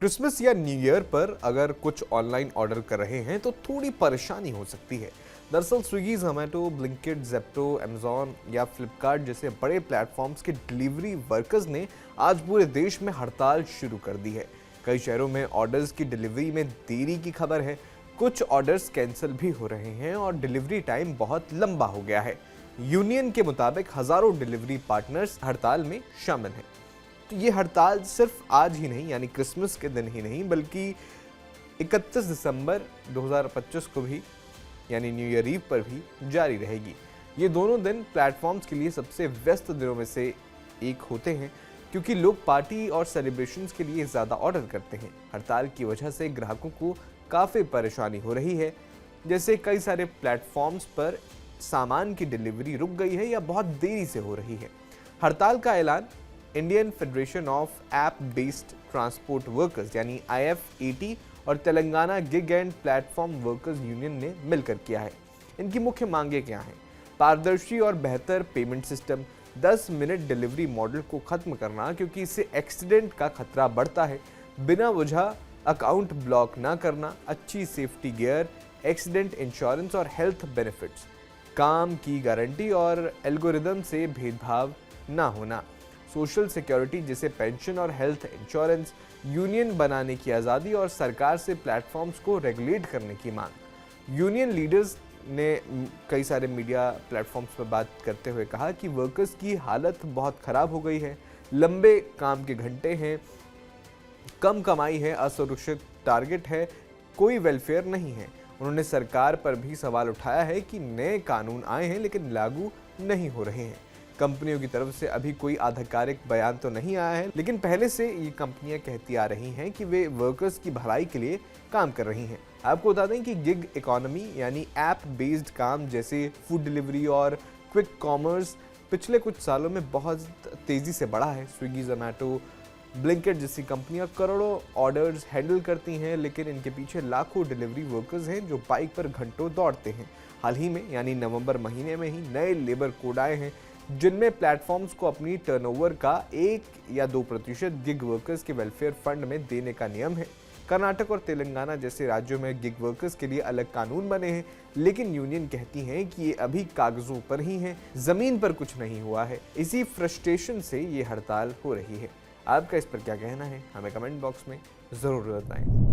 Christmas या new year पर अगर कुछ ऑनलाइन ऑर्डर कर रहे हैं तो थोड़ी परेशानी हो सकती है। दरअसल Swiggy, Zomato, Blinkit, Zepto, Amazon या फ्लिपकार्ट जैसे बड़े प्लेटफॉर्म्स के डिलीवरी वर्कर्स ने आज पूरे देश में हड़ताल शुरू कर दी है। कई शहरों में ऑर्डर्स की डिलीवरी में देरी की खबर है। कुछ ऑर्डर्स कैंसिल भी हो रहे हैं और डिलीवरी टाइम बहुत लंबा हो गया है। यूनियन के मुताबिक हजारों डिलीवरी पार्टनर्स हड़ताल में शामिल हैं। तो ये हड़ताल सिर्फ आज ही नहीं, यानी क्रिसमस के दिन ही नहीं, बल्कि 31 दिसंबर 2025 को भी, यानी न्यू ईयर ईव पर भी जारी रहेगी। ये दोनों दिन प्लेटफॉर्म्स के लिए सबसे व्यस्त दिनों में से एक होते हैं, क्योंकि लोग पार्टी और सेलिब्रेशंस के लिए ज़्यादा ऑर्डर करते हैं। हड़ताल की वजह से ग्राहकों को काफ़ी परेशानी हो रही है। जैसे कई सारे प्लेटफॉर्म्स पर सामान की डिलीवरी रुक गई है या बहुत देरी से हो रही है। हड़ताल का ऐलान Indian federation of app based transport workers यानी IFAT और Telangana gig and platform workers union ने मिलकर किया है। इनकी मुख्य मांगें क्या हैं? पारदर्शी और बेहतर payment system, 10 minute delivery model को खत्म करना क्योंकि इससे एक्सीडेंट का खतरा बढ़ता है, बिना वजह अकाउंट ब्लॉक ना करना, अच्छी सेफ्टी गियर, एक्सीडेंट इंश्योरेंस और हेल्थ बेनिफिट्स, काम की गारंटी और एल्गोरिदम से भेदभाव ना होना, सोशल सिक्योरिटी जैसे पेंशन और हेल्थ इंश्योरेंस, यूनियन बनाने की आज़ादी और सरकार से प्लेटफॉर्म्स को रेगुलेट करने की मांग। यूनियन लीडर्स ने कई सारे मीडिया प्लेटफॉर्म्स पर बात करते हुए कहा कि वर्कर्स की हालत बहुत ख़राब हो गई है, लंबे काम के घंटे हैं, कम कमाई है, असुरक्षित टारगेट है, कोई वेलफेयर नहीं है। उन्होंने सरकार पर भी सवाल उठाया है कि नए कानून आए हैं लेकिन लागू नहीं हो रहे हैं। कंपनियों की तरफ से अभी कोई आधिकारिक बयान तो नहीं आया है, लेकिन पहले से ये कंपनियां कहती आ रही हैं कि वे वर्कर्स की भलाई के लिए काम कर रही हैं। आपको बता दें कि गिग इकोनॉमी यानी ऐप बेस्ड काम जैसे फूड डिलीवरी और क्विक कॉमर्स पिछले कुछ सालों में बहुत तेज़ी से बढ़ा है। स्विगी, जोमेटो, ब्लिंकिट जैसी कंपनियां करोड़ों ऑर्डर्स हैंडल करती हैं, लेकिन इनके पीछे लाखों डिलीवरी वर्कर्स हैं जो बाइक पर घंटों दौड़ते हैं। हाल ही में यानी नवंबर महीने में ही नए लेबर कोड आए हैं, जिनमें प्लेटफॉर्म्स को अपनी टर्नओवर का 1 या 2% गिग वर्कर्स के वेलफेयर फंड में देने का नियम है। कर्नाटक और तेलंगाना जैसे राज्यों में गिग वर्कर्स के लिए अलग कानून बने हैं, लेकिन यूनियन कहती हैं कि ये अभी कागजों पर ही हैं, जमीन पर कुछ नहीं हुआ है। इसी फ्रस्ट्रेशन से ये हड़ताल हो रही है। आपका इस पर क्या कहना है? हमें कमेंट बॉक्स में ज़रूर बताएं।